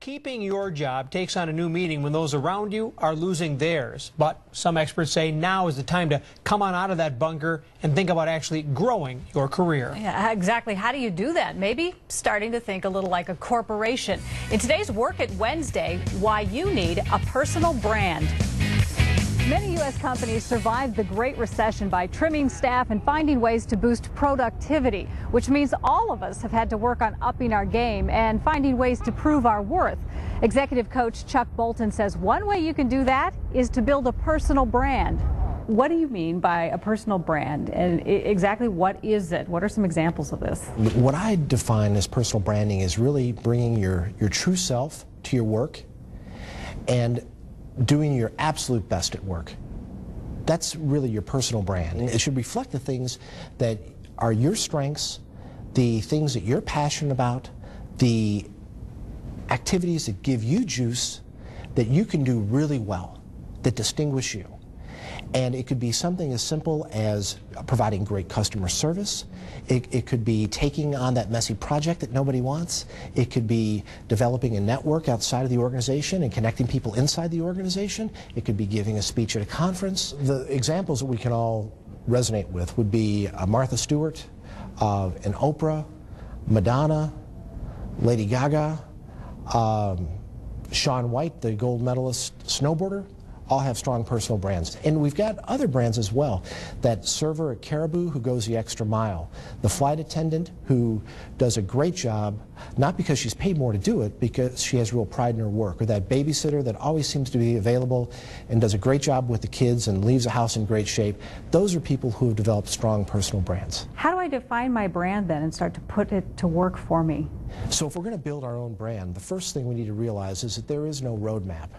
keeping your job takes on a new meaning when those around you are losing theirs. But some experts say now is the time to come on out of that bunker and think about actually growing your career. Yeah, exactly. How do you do that? Maybe starting to think a little like a corporation. In today's Workit Wednesday, why you need a personal brand. Many U.S. companies survived the Great Recession by trimming staff and finding ways to boost productivity, which means all of us have had to work on upping our game and finding ways to prove our worth. Executive coach Chuck Bolton says one way you can do that is to build a personal brand. What do you mean by a personal brand, and exactly what is it? What are some examples of this? What I define as personal branding is really bringing your true self to your work and doing your absolute best at work. That's really your personal brand. It should reflect the things that are your strengths, the things that you're passionate about, the activities that give you juice, that you can do really well, that distinguish you. And it could be something as simple as providing great customer service. It could be taking on that messy project that nobody wants. It could be developing a network outside of the organization and connecting people inside the organization. It could be giving a speech at a conference. The examples that we can all resonate with would be Martha Stewart, and Oprah, Madonna, Lady Gaga, Shaun White, the gold medalist snowboarder. All have strong personal brands. And we've got other brands as well. That server at Caribou who goes the extra mile. The flight attendant who does a great job, not because she's paid more to do it, because she has real pride in her work. Or that babysitter that always seems to be available and does a great job with the kids and leaves the house in great shape. Those are people who have developed strong personal brands. How do I define my brand then and start to put it to work for me? So if we're going to build our own brand, the first thing we need to realize is that there is no roadmap.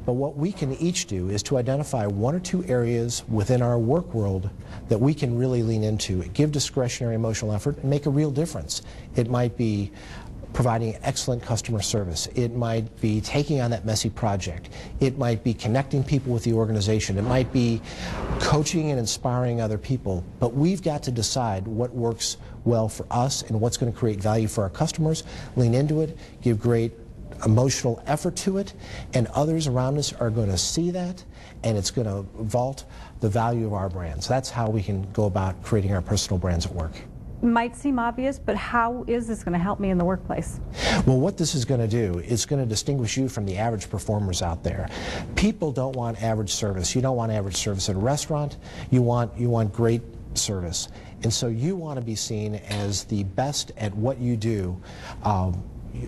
But what we can each do is to identify one or two areas within our work world that we can really lean into, give discretionary emotional effort, and make a real difference. It might be providing excellent customer service. It might be taking on that messy project. It might be connecting people with the organization. It might be coaching and inspiring other people. But we've got to decide what works well for us and what's going to create value for our customers, lean into it, give great emotional effort to it, and others around us are going to see that, and it's going to vault the value of our brands. That's how we can go about creating our personal brands at work. Might seem obvious, but how is this going to help me in the workplace? Well, what this is going to do is going to distinguish you from the average performers out there. People don't want average service. You don't want average service at a restaurant. You want great service. And so you want to be seen as the best at what you do.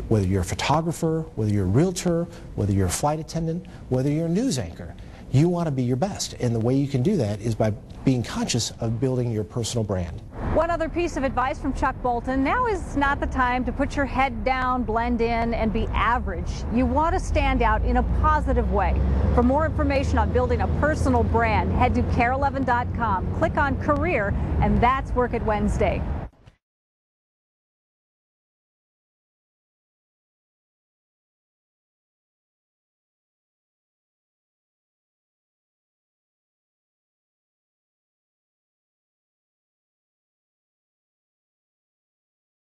Whether you're a photographer, whether you're a realtor, whether you're a flight attendant, whether you're a news anchor, you want to be your best. And the way you can do that is by being conscious of building your personal brand. One other piece of advice from Chuck Bolton: now is not the time to put your head down, blend in, and be average. You want to stand out in a positive way. For more information on building a personal brand, head to KARE11.com, click on Career, and that's Workit Wednesday.